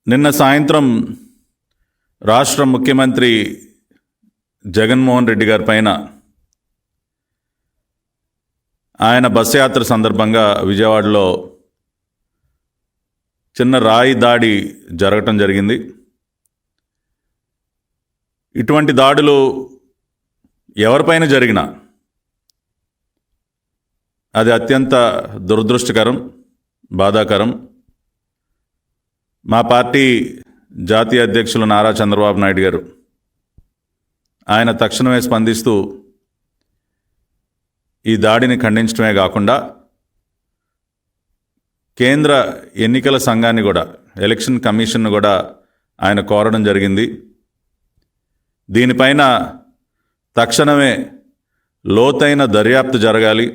నిన్న సాయంత్రం రాష్ట్ర ముఖ్యమంత్రి జగన్మోహన్ రెడ్డి గారి పైన ఆయన బస్సు యాత్ర సందర్భంగా విజయవాడలో చిన్న రాయి దాడి జరగటం జరిగింది. ఇటువంటి దాడులు ఎవరిపైన జరిగినా అది అత్యంత దురదృష్టకరం, బాధాకరం. మా పార్టీ జాతీయ అధ్యక్షులు నారా చంద్రబాబు నాయుడు గారు ఆయన తక్షణమే స్పందిస్తూ ఈ దాడిని ఖండించడమే కాకుండా కేంద్ర ఎన్నికల సంఘాన్ని కూడా, ఎలక్షన్ కమిషన్ను కూడా ఆయన కోరడం జరిగింది. దీనిపైన తక్షణమే లోతైన దర్యాప్తు జరగాలి,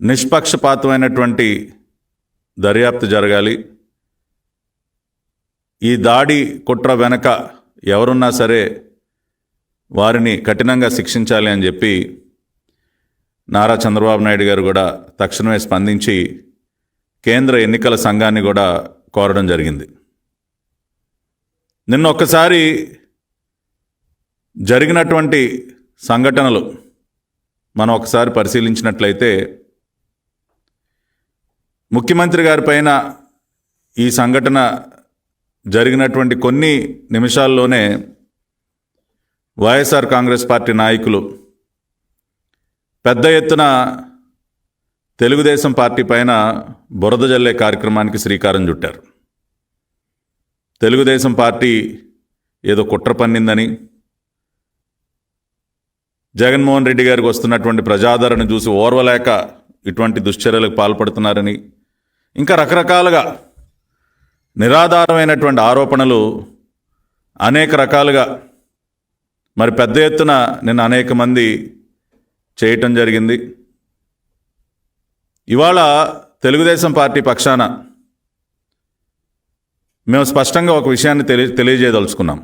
నిష్పక్షపాతమైనటువంటి దర్యాప్తు జరగాలి. ఈ దాడి కుట్ర వెనక ఎవరున్నా సరే వారిని కఠినంగా శిక్షించాలి అని చెప్పి నారా చంద్రబాబు నాయుడు గారు కూడా తక్షణమే స్పందించి కేంద్ర ఎన్నికల సంఘాన్ని కూడా కోరడం జరిగింది. నిన్న ఒక్కసారి జరిగినటువంటి సంఘటనలు మనం ఒకసారి పరిశీలించినట్లయితే ముఖ్యమంత్రి గారి పైన ఈ సంఘటన జరిగినటువంటి కొన్ని నిమిషాల్లోనే వైఎస్ఆర్ కాంగ్రెస్ పార్టీ నాయకులు పెద్ద ఎత్తున తెలుగుదేశం పార్టీ పైన బురద జల్లే కార్యక్రమానికి శ్రీకారం చుట్టారు. తెలుగుదేశం పార్టీ ఏదో కుట్ర పన్నిందని, జగన్మోహన్ రెడ్డి గారికి వస్తున్నటువంటి ప్రజాదరణ చూసి ఓర్వలేక ఇటువంటి దుశ్చర్యలకు పాల్పడుతున్నారని, ఇంకా రకరకాలుగా నిరాధారమైనటువంటి ఆరోపణలు అనేక రకాలుగా మరి పెద్ద ఎత్తున నిన్న అనేక మంది చేయటం జరిగింది. ఇవాళ తెలుగుదేశం పార్టీ పక్షాన మేము స్పష్టంగా ఒక విషయాన్ని తెలియజేయదలుచుకున్నాం.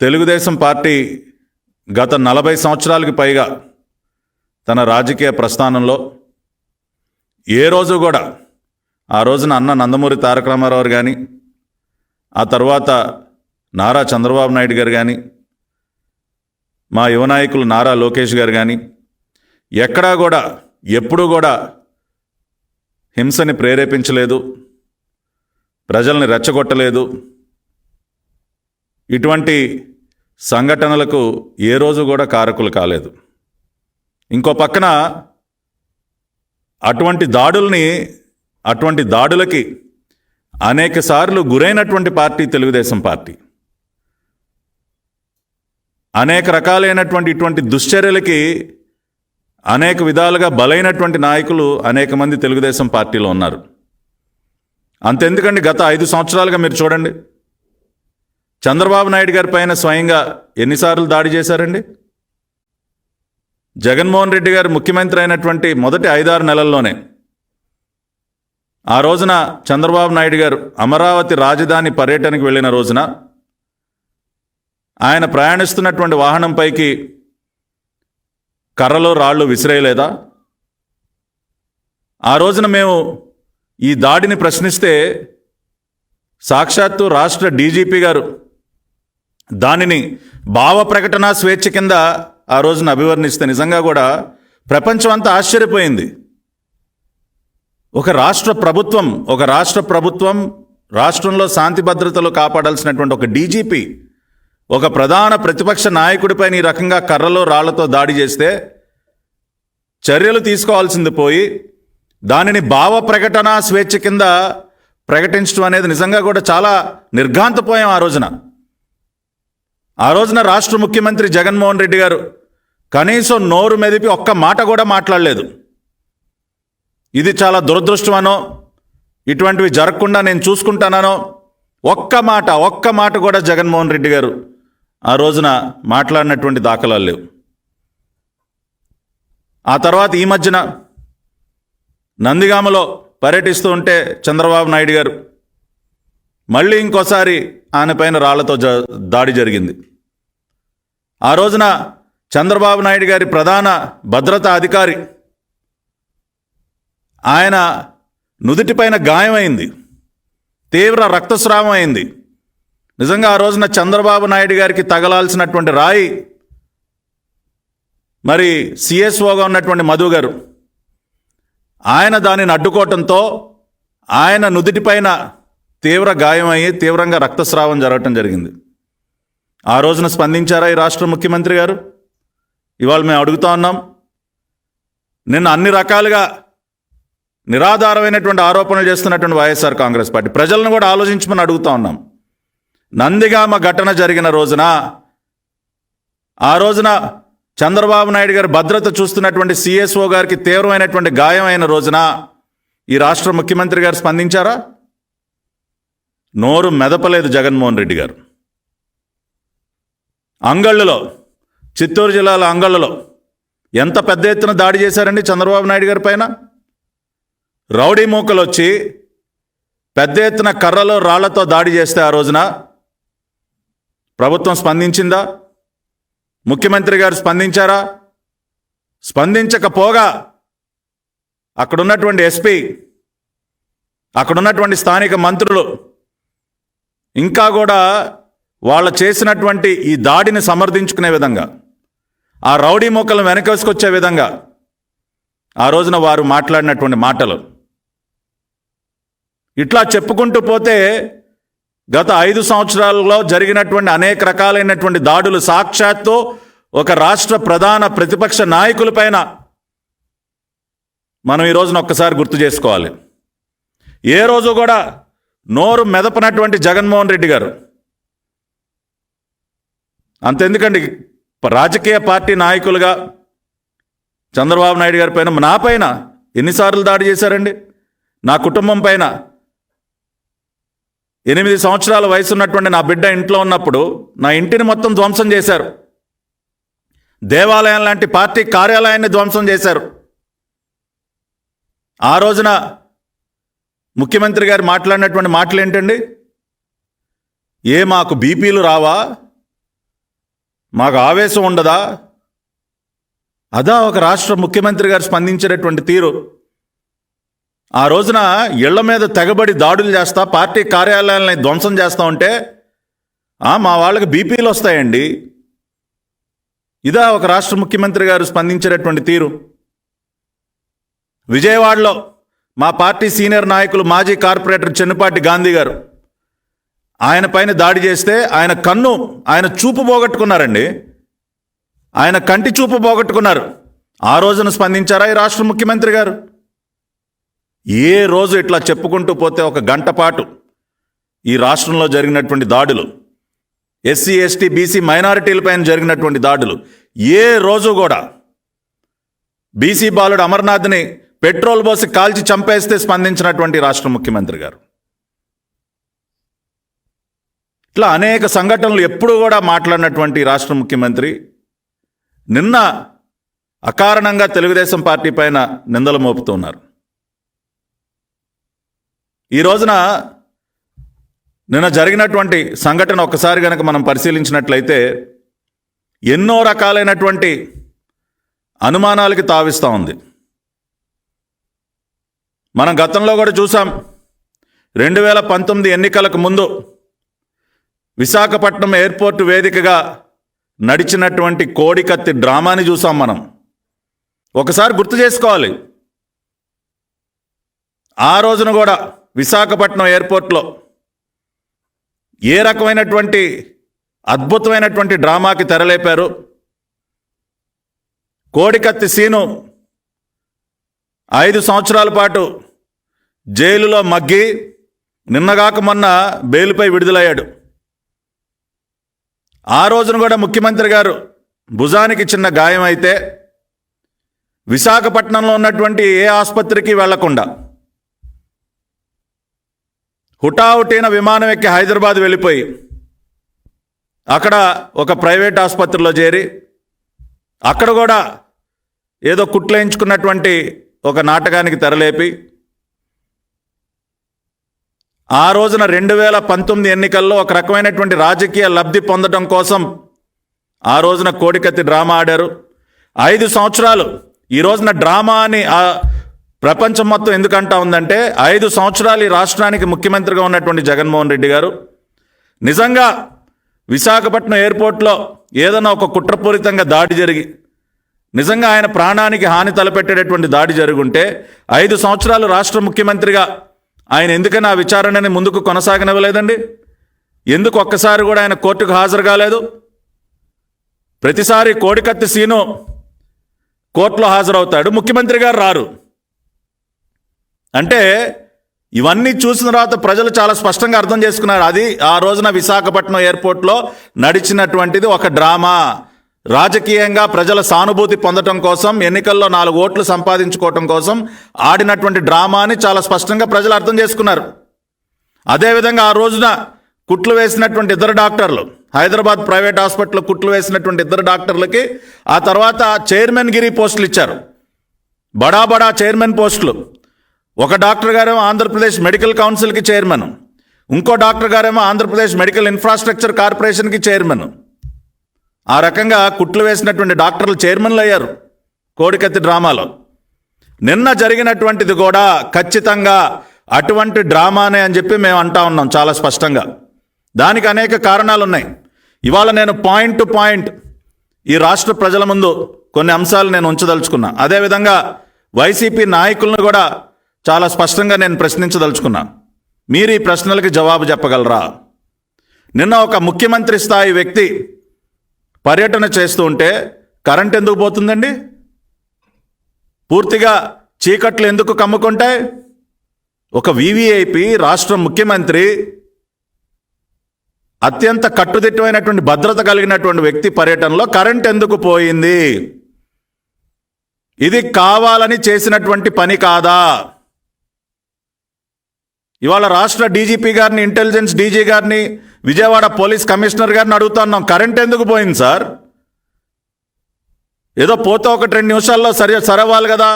తెలుగుదేశం పార్టీ గత 40 సంవత్సరాలకి పైగా తన రాజకీయ ప్రస్థానంలో ఏ రోజు కూడా, ఆ రోజున అన్న నందమూరి తారక రామారావు కానీ, ఆ తర్వాత నారా చంద్రబాబు నాయుడు గారు కానీ, మా యువ నాయకులు నారా లోకేష్ గారు కానీ ఎక్కడా కూడా ఎప్పుడూ కూడా హింసని ప్రేరేపించలేదు, ప్రజల్ని రెచ్చగొట్టలేదు. ఇటువంటి సంఘటనలకు ఏ రోజు కూడా కారకులు కాలేదు. ఇంకో పక్కన అటువంటి దాడులకి అనేక సార్లు గురైనటువంటి పార్టీ తెలుగుదేశం పార్టీ. అనేక రకాలైనటువంటి ఇటువంటి దుశ్చర్యలకి అనేక విధాలుగా బలైనటువంటి నాయకులు అనేక మంది తెలుగుదేశం పార్టీలో ఉన్నారు. అంతెందుకండి, గత 5 సంవత్సరాలుగా మీరు చూడండి, చంద్రబాబు నాయుడు గారి పైన స్వయంగా ఎన్నిసార్లు దాడి చేశారండి? జగన్మోహన్ రెడ్డి గారు ముఖ్యమంత్రి అయినటువంటి మొదటి 5-6 నెలల్లోనే ఆ రోజున చంద్రబాబు నాయుడు గారు అమరావతి రాజధాని పర్యటనకు వెళ్ళిన రోజున ఆయన ప్రయాణిస్తున్నటువంటి వాహనంపైకి కర్రలు రాళ్ళు విసిరేయలేదా? ఆ రోజున మేము ఈ దాడిని ప్రశ్నిస్తే సాక్షాత్తు రాష్ట్ర డీజీపీ గారు దానిని భావ ప్రకటన స్వేచ్ఛ కింద ఆ రోజున అభివర్ణిస్తే నిజంగా కూడా ప్రపంచం అంతా ఆశ్చర్యపోయింది. ఒక రాష్ట్ర ప్రభుత్వం రాష్ట్రంలో శాంతి భద్రతలు కాపాడాల్సినటువంటి ఒక డీజీపీ ఒక ప్రధాన ప్రతిపక్ష నాయకుడిపైన ఈ రకంగా కర్రలు రాళ్లతో దాడి చేస్తే చర్యలు తీసుకోవాల్సింది పోయి దానిని భావ ప్రకటన స్వేచ్ఛ కింద ప్రకటించడం అనేది నిజంగా కూడా చాలా నిర్ఘాంతపోయాం. ఆ రోజున రాష్ట్ర ముఖ్యమంత్రి జగన్మోహన్ రెడ్డి గారు కనీసం నోరు మెదిపి ఒక్క మాట కూడా మాట్లాడలేదు. ఇది చాలా దురదృష్టమనో, ఇటువంటివి జరగకుండా నేను చూసుకుంటానో ఒక్క మాట కూడా జగన్మోహన్ రెడ్డి గారు ఆ రోజున మాట్లాడినటువంటి దాఖలాలు లేవు. ఆ తర్వాత ఈ మధ్యన నందిగామలో పర్యటిస్తూ ఉంటే చంద్రబాబు నాయుడు గారు మళ్ళీ ఇంకోసారి ఆయన పైన రాళ్లతో దాడి జరిగింది. ఆ రోజున చంద్రబాబు నాయుడు గారి ప్రధాన భద్రతా అధికారి ఆయన నుదుటిపైన గాయమైంది. తీవ్ర రక్తస్రావం అయింది. నిజంగా ఆ రోజున చంద్రబాబు నాయుడు గారికి తగలాల్సినటువంటి రాయి మరి సిఎస్ఓగా ఉన్నటువంటి మధు గారు, ఆయన దానిని అడ్డుకోవటంతో ఆయన నుదుటిపైన తీవ్ర గాయమయ్యి తీవ్రంగా రక్తస్రావం జరగటం జరిగింది. ఆ రోజున స్పందించారా ఈ రాష్ట్ర ముఖ్యమంత్రి గారు? ఇవాళ మేము అడుగుతా ఉన్నాం. నిన్న అన్ని రకాలుగా నిరాధారమైనటువంటి ఆరోపణలు చేస్తున్నటువంటి వైఎస్ఆర్ కాంగ్రెస్ పార్టీ ప్రజలను కూడా ఆలోచించమని అడుగుతా ఉన్నాం. నందిగామ ఘటన జరిగిన రోజున, ఆ రోజున చంద్రబాబు నాయుడు గారి భద్రత చూస్తున్నటువంటి సిఎస్ఓ గారికి తీవ్రమైనటువంటి గాయం అయిన రోజున ఈ రాష్ట్ర ముఖ్యమంత్రి గారు స్పందించారా? నోరు మెదపలేదు జగన్మోహన్ రెడ్డి గారు. అంగళ్ళులో, చిత్తూరు జిల్లాలో అంగళ్ళులో ఎంత పెద్ద ఎత్తున దాడి చేశారండి చంద్రబాబు నాయుడు గారి పైన. రౌడీ మూకలు వచ్చి పెద్ద ఎత్తున కర్రలో రాళ్లతో దాడి చేస్తే ఆ రోజున ప్రభుత్వం స్పందించిందా? ముఖ్యమంత్రి గారు స్పందించారా? స్పందించకపోగా అక్కడున్నటువంటి ఎస్పీ, అక్కడున్నటువంటి స్థానిక మంత్రులు ఇంకా కూడా వాళ్ళు చేసినటువంటి ఈ దాడిని సమర్థించుకునే విధంగా, ఆ రౌడీ మొక్కలను వెనకేసుకొచ్చే విధంగా ఆ రోజున వారు మాట్లాడినటువంటి మాటలు, ఇట్లా చెప్పుకుంటూ పోతే గత 5 సంవత్సరాలలో జరిగినటువంటి అనేక రకాలైనటువంటి దాడులు సాక్షాత్తు ఒక రాష్ట్ర ప్రధాన ప్రతిపక్ష నాయకులపైన మనం ఈ రోజున ఒక్కసారి గుర్తు చేసుకోవాలి. ఏ రోజు కూడా నోరు మెదపనటువంటి జగన్మోహన్ రెడ్డి గారు, అంతెందుకండి, రాజకీయ పార్టీ నాయకులుగా చంద్రబాబు నాయుడు గారి పైన, నా పైన ఎన్నిసార్లు దాడి చేశారండి? నా కుటుంబం పైన 8 సంవత్సరాల వయసు ఉన్నటువంటి నా బిడ్డ ఇంట్లో ఉన్నప్పుడు నా ఇంటిని మొత్తం ధ్వంసం చేశారు. దేవాలయం లాంటి పార్టీ కార్యాలయాన్ని ధ్వంసం చేశారు. ఆ రోజున ముఖ్యమంత్రి గారు మాట్లాడినటువంటి మాటలు ఏంటండి? మాకు బీపీలు రావా? మాకు ఆవేశం ఉండదా? అదా ఒక రాష్ట్ర ముఖ్యమంత్రి గారు స్పందించేటటువంటి తీరు. ఆ రోజున ఇళ్ల మీద తెగబడి దాడులు చేస్తా, పార్టీ కార్యాలయాలని ధ్వంసం చేస్తూ ఉంటే మా వాళ్ళకి బీపీలు వస్తాయండి. ఇదా ఒక రాష్ట్ర ముఖ్యమంత్రి గారు స్పందించేటటువంటి తీరు. విజయవాడలో మా పార్టీ సీనియర్ నాయకులు, మాజీ కార్పొరేటర్ చెన్నుపాటి గాంధీ గారు, ఆయన పైన దాడి చేస్తే ఆయన చూపు పోగొట్టుకున్నారండి. ఆయన కంటి చూపు పోగొట్టుకున్నారు. ఆ రోజున స్పందించారా ఈ రాష్ట్ర ముఖ్యమంత్రి గారు? ఏ రోజు ఇట్లా చెప్పుకుంటూ పోతే ఒక గంట పాటు ఈ రాష్ట్రంలో జరిగినటువంటి దాడులు, ఎస్సీ ఎస్టీ బీసీ మైనారిటీలపైన జరిగినటువంటి దాడులు, ఏ రోజు కూడా బీసీ బాలుడు అమర్నాథ్ని పెట్రోల్ పోసి కాల్చి చంపేస్తే స్పందించినటువంటి రాష్ట్ర ముఖ్యమంత్రి గారు. ఇట్లా అనేక సంఘటనలు ఎప్పుడూ కూడా మాట్లాడినటువంటి రాష్ట్ర ముఖ్యమంత్రి నిన్న అకారణంగా తెలుగుదేశం పార్టీ పైన నిందలు మోపుతున్నారు. ఈ రోజున నిన్న జరిగినటువంటి సంఘటన ఒక్కసారి కనుక మనం పరిశీలించినట్లయితే ఎన్నో రకాలైనటువంటి అనుమానాలకి తావిస్తూ ఉంది. మనం గతంలో కూడా చూసాం. 2019 ఎన్నికలకు ముందు విశాఖపట్నం ఎయిర్పోర్టు వేదికగా నడిచినటువంటి కోడికత్తి డ్రామాని చూసాం మనం. ఒకసారి గుర్తు చేసుకోవాలి. ఆ రోజున కూడా విశాఖపట్నం ఎయిర్పోర్ట్లో ఏ రకమైనటువంటి అద్భుతమైనటువంటి డ్రామాకి తెరలేపారు. కోడికత్తి సీను 5 సంవత్సరాల పాటు జైలులో మగ్గి నిన్నగాక మొన్న బెయిల్పై విడుదలయ్యాడు. ఆ రోజున కూడా ముఖ్యమంత్రి గారు భుజానికి చిన్న గాయం అయితే విశాఖపట్నంలో ఉన్నటువంటి ఏ ఆసుపత్రికి వెళ్లకుండా హుటాహుటిన విమానం ఎక్కి హైదరాబాద్ వెళ్ళిపోయి అక్కడ ఒక ప్రైవేట్ ఆసుపత్రిలో చేరి అక్కడ కూడా ఏదో కుట్లేయించుకున్నటువంటి ఒక నాటకానికి తెరలేపి ఆ రోజున 2019 ఎన్నికల్లో ఒక రకమైనటువంటి రాజకీయ లబ్ధి పొందడం కోసం ఆ రోజున కోడికత్తి డ్రామా ఆడారు. 5 సంవత్సరాలు ఈ రోజున డ్రామా అని ప్రపంచం మొత్తం ఎందుకంటా ఉందంటే 5 సంవత్సరాలు ఈ రాష్ట్రానికి ముఖ్యమంత్రిగా ఉన్నటువంటి జగన్మోహన్ రెడ్డి గారు నిజంగా విశాఖపట్నం ఎయిర్పోర్ట్లో ఏదైనా ఒక కుట్రపూరితంగా దాడి జరిగి నిజంగా ఆయన ప్రాణానికి హాని తలపెట్టేటటువంటి దాడి జరుగుంటే 5 సంవత్సరాలు రాష్ట్ర ముఖ్యమంత్రిగా ఆయన ఎందుకని ఆ విచారణని ముందుకు కొనసాగనివ్వలేదండి? ఎందుకు ఒక్కసారి కూడా ఆయన కోర్టుకు హాజరు కాలేదు? ప్రతిసారి కోడికత్తి సీను కోర్టులో హాజరవుతాడు, ముఖ్యమంత్రి గారు రారు. అంటే ఇవన్నీ చూసిన తర్వాత ప్రజలు చాలా స్పష్టంగా అర్థం చేసుకున్నారు. అది ఆ రోజున విశాఖపట్నం ఎయిర్పోర్ట్లో నడిచినటువంటిది ఒక డ్రామా. రాజకీయంగా ప్రజల సానుభూతి పొందడం కోసం, ఎన్నికల్లో 4 ఓట్లు సంపాదించుకోవటం కోసం ఆడినటువంటి డ్రామా అని చాలా స్పష్టంగా ప్రజలు అర్థం చేసుకున్నారు. అదేవిధంగా ఆ రోజున కుట్లు వేసినటువంటి 2 డాక్టర్లు, హైదరాబాద్ ప్రైవేట్ హాస్పిటల్లో కుట్లు వేసినటువంటి 2 డాక్టర్లకి ఆ తర్వాత చైర్మన్ గిరి పోస్టులు ఇచ్చారు. బడా చైర్మన్ పోస్టులు. ఒక డాక్టర్ గారేమో ఆంధ్రప్రదేశ్ మెడికల్ కౌన్సిల్కి చైర్మన్, ఇంకో డాక్టర్ గారేమో ఆంధ్రప్రదేశ్ మెడికల్ ఇన్ఫ్రాస్ట్రక్చర్ కార్పొరేషన్కి చైర్మన్. ఆ రకంగా కుట్లు వేసినటువంటి డాక్టర్లు చైర్మన్లు అయ్యారు కోడికత్తి డ్రామాలో. నిన్న జరిగినటువంటిది కూడా ఖచ్చితంగా అటువంటి డ్రామానే అని చెప్పి మేము అంటా ఉన్నాం చాలా స్పష్టంగా. దానికి అనేక కారణాలు ఉన్నాయి. ఇవాళ నేను పాయింట్ టు పాయింట్ ఈ రాష్ట్ర ప్రజల ముందు కొన్ని అంశాలు నేను ఉంచదలుచుకున్నా. అదేవిధంగా వైసీపీ నాయకులను కూడా చాలా స్పష్టంగా నేను ప్రశ్నించదలుచుకున్నా. మీరు ఈ ప్రశ్నలకి జవాబు చెప్పగలరా? నిన్న ఒక ముఖ్యమంత్రి స్థాయి వ్యక్తి పర్యటన చేస్తూ ఉంటే కరెంట్ ఎందుకు పోతుందండి? పూర్తిగా చీకట్లు ఎందుకు కమ్ముకుంటాయి? ఒక వివిఐపి రాష్ట్ర ముఖ్యమంత్రి, అత్యంత కట్టుదిట్టమైనటువంటి భద్రత కలిగినటువంటి వ్యక్తి పర్యటనలో కరెంట్ ఎందుకు పోయింది? ఇది కావాలని చేసినటువంటి పని కాదా? ఇవాళ రాష్ట్ర డీజీపీ గారిని, ఇంటెలిజెన్స్ డీజీ గారిని, విజయవాడ పోలీస్ కమిషనర్ గారిని అడుగుతున్నాం, కరెంట్ ఎందుకు పోయింది సార్? ఏదో పోతే 1-2 నిమిషాల్లో సరవాలి కదా.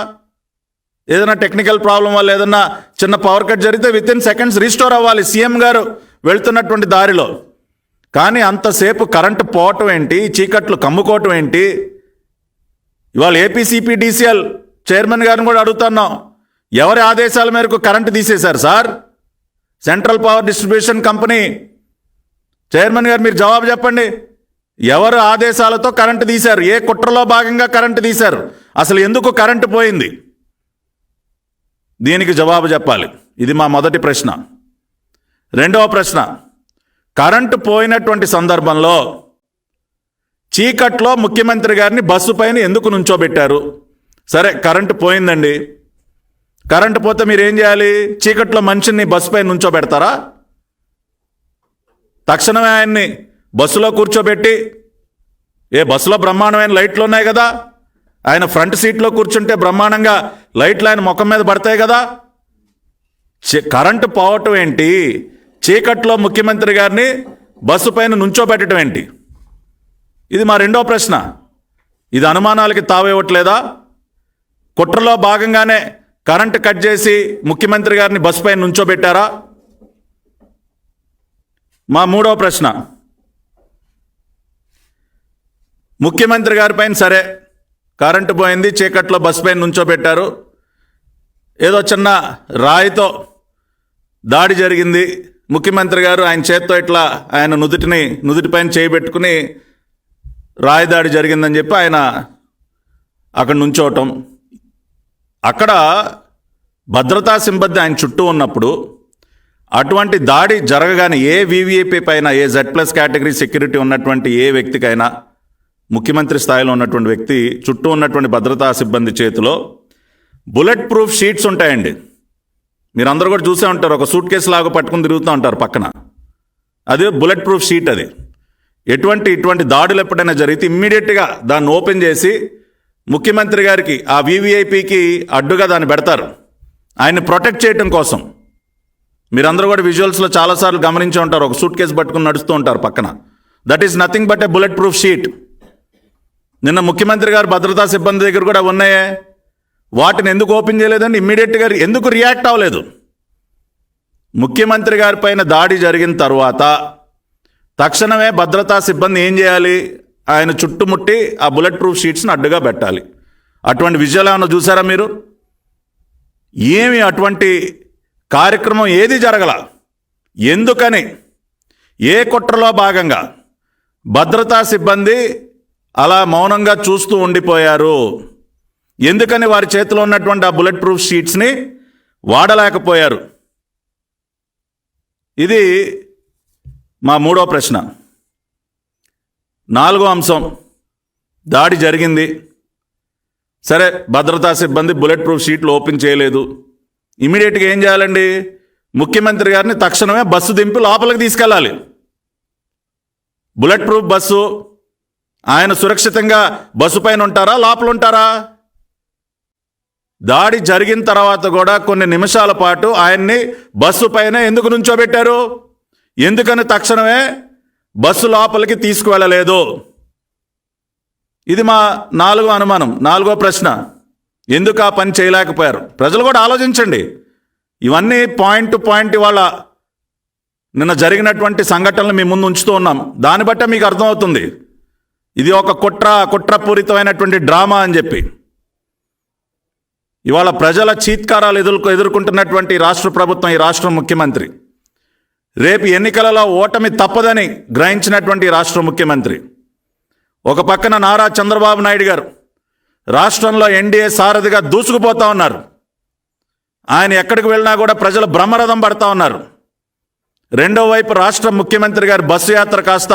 ఏదైనా టెక్నికల్ ప్రాబ్లం వల్ల ఏదైనా చిన్న పవర్ కట్ జరిగితే వితిన్ సెకండ్స్ రీస్టోర్ అవ్వాలి సీఎం గారు వెళ్తున్నటువంటి దారిలో. కానీ అంతసేపు కరెంటు పోవటం ఏంటి? చీకట్లు కమ్ముకోవటం ఏంటి? ఇవాళ ఏపీసీపీడీసీఎల్ చైర్మన్ గారిని కూడా అడుగుతున్నాం, ఎవరి ఆదేశాల మేరకు కరెంటు తీసేశారు sir? Central power distribution company chairman గారు మీరు జవాబు చెప్పండి. ఎవరు ఆదేశాలతో కరెంటు తీశారు? ఏ కుట్రలో భాగంగా కరెంటు తీశారు? అసలు ఎందుకు కరెంటు పోయింది? దీనికి జవాబు చెప్పాలి. ఇది మా మొదటి ప్రశ్న. రెండవ ప్రశ్న, కరెంటు పోయినటువంటి సందర్భంలో చీకట్లో ముఖ్యమంత్రి గారిని బస్సు పైన ఎందుకు నుంచోబెట్టారు? సరే, కరెంటు పోయిందండి. కరెంటు పోతే మీరు ఏం చేయాలి? చీకట్లో మనిషిని బస్సు పైన నుంచోబెడతారా? తక్షణమే ఆయన్ని బస్సులో కూర్చోబెట్టి, బస్సులో బ్రహ్మాండమైన లైట్లు ఉన్నాయి కదా, ఆయన ఫ్రంట్ సీట్లో కూర్చుంటే బ్రహ్మాండంగా లైట్లు ఆయన ముఖం మీద పడతాయి కదా. కరెంటు పోవటం ఏంటి? చీకట్లో ముఖ్యమంత్రి గారిని బస్సు పైన నుంచోబెట్టడం ఏంటి? ఇది మా రెండో ప్రశ్న. ఇది అనుమానాలకి తావివ్వట్లేదా? కుట్రలో భాగంగానే కరెంటు కట్ చేసి ముఖ్యమంత్రి గారిని బస్సు పైన నుంచోబెట్టారా? మా మూడో ప్రశ్న, ముఖ్యమంత్రి గారి పైన సరే కరెంటు పోయింది, చీకట్లో బస్సు పైన నుంచోబెట్టారు, ఏదో చిన్న రాయితో దాడి జరిగింది, ముఖ్యమంత్రి గారు ఆయన చేత్తో ఇట్లా ఆయన నుదుటిపైన చేయబెట్టుకుని రాయి దాడి జరిగిందని చెప్పి ఆయన అక్కడ నుంచోవటం. అక్కడ భద్రతా సిబ్బంది ఆయన చుట్టూ ఉన్నప్పుడు అటువంటి దాడి జరగగానే ఏ వీవీఐపీ పైన, ఏ Z+ కేటగిరీ సెక్యూరిటీ ఉన్నటువంటి ఏ వ్యక్తికైనా, ముఖ్యమంత్రి స్థాయిలో ఉన్నటువంటి వ్యక్తి చుట్టూ ఉన్నటువంటి భద్రతా సిబ్బంది చేతిలో బుల్లెట్ ప్రూఫ్ షీట్స్ ఉంటాయండి. మీరు అందరూ కూడా చూసే ఉంటారు, ఒక సూట్ కేసు లాగా పట్టుకుని తిరుగుతూ ఉంటారు పక్కన. అది బుల్లెట్ ప్రూఫ్ షీట్. అది ఇటువంటి దాడులు ఎప్పుడైనా జరిగితే ఇమ్మీడియట్గా దాన్ని ఓపెన్ చేసి ముఖ్యమంత్రి గారికి, ఆ వీవీఐపీకి అడ్డుగా దాన్ని పెడతారు, ఆయన్ని ప్రొటెక్ట్ చేయడం కోసం. మీరందరూ కూడా విజువల్స్లో చాలాసార్లు గమనించి ఉంటారు, ఒక సూట్ కేసు పట్టుకుని నడుస్తూ ఉంటారు పక్కన. That is nothing but A bullet proof sheet. నిన్న ముఖ్యమంత్రి గారు భద్రతా సిబ్బంది దగ్గర కూడా ఉన్నాయే, వాటిని ఎందుకు ఓపెన్ చేయలేదండి? ఇమ్మీడియట్గా ఎందుకు రియాక్ట్ అవ్వలేదు? ముఖ్యమంత్రి గారి పైన దాడి జరిగిన తర్వాత తక్షణమే భద్రతా సిబ్బంది ఏం చేయాలి? ఆయన చుట్టుముట్టి ఆ బుల్లెట్ ప్రూఫ్ షీట్స్ని అడ్డుగా పెట్టాలి. అటువంటి విజువల్ ఏమైనా చూసారా మీరు? ఏమి అటువంటి కార్యక్రమం ఏది జరగల. ఎందుకని, ఏ కుట్రలో భాగంగా భద్రతా సిబ్బంది అలా మౌనంగా చూస్తూ ఉండిపోయారు? ఎందుకని వారి చేతిలో ఉన్నటువంటి ఆ బుల్లెట్ ప్రూఫ్ షీట్స్ని వాడలేకపోయారు? ఇది మా మూడో ప్రశ్న. నాలుగో అంశం, దాడి జరిగింది, సరే భద్రతా సిబ్బంది బుల్లెట్ ప్రూఫ్ షీట్లు ఓపెన్ చేయలేదు. ఇమీడియట్గా ఏం చేయాలండి? ముఖ్యమంత్రి గారిని తక్షణమే బస్సు దింపి లోపలికి తీసుకెళ్ళాలి. బుల్లెట్ ప్రూఫ్ బస్సు, ఆయన సురక్షితంగా బస్సు పైన ఉంటారా, లోపల ఉంటారా? దాడి జరిగిన తర్వాత కూడా కొన్ని నిమిషాల పాటు ఆయన్ని బస్సు పైన ఎందుకు నుంచోబెట్టారు? ఎందుకని తక్షణమే బస్సు లోపలికి తీసుకువెళ్ళలేదు? ఇది మా నాలుగో అనుమానం, నాలుగో ప్రశ్న. ఎందుకు ఆ పని చేయలేకపోయారు? ప్రజలు కూడా ఆలోచించండి. ఇవన్నీ పాయింట్ టు పాయింట్ ఇవాళ నిన్న జరిగినటువంటి సంఘటనలు మీ ముందు ఉంచుతూ ఉన్నాం. దాన్ని బట్టే మీకు అర్థమవుతుంది ఇది ఒక కుట్రపూరితమైనటువంటి డ్రామా అని చెప్పి. ఇవాళ ప్రజల చీత్కారాలు ఎదుర్కొంటున్నటువంటి రాష్ట్ర ప్రభుత్వం, ఈ రాష్ట్ర ముఖ్యమంత్రి, రేపు ఎన్నికలలో ఓటమి తప్పదని గ్రహించినటువంటి రాష్ట్ర ముఖ్యమంత్రి, ఒక పక్కన నారా చంద్రబాబు నాయుడు గారు రాష్ట్రంలో ఎన్డీఏ సారథిగా దూసుకుపోతా ఉన్నారు. ఆయన ఎక్కడికి వెళ్ళినా కూడా ప్రజలు బ్రహ్మరథం పడతా ఉన్నారు. రెండో వైపు రాష్ట్ర ముఖ్యమంత్రి గారి బస్సు యాత్ర కాస్త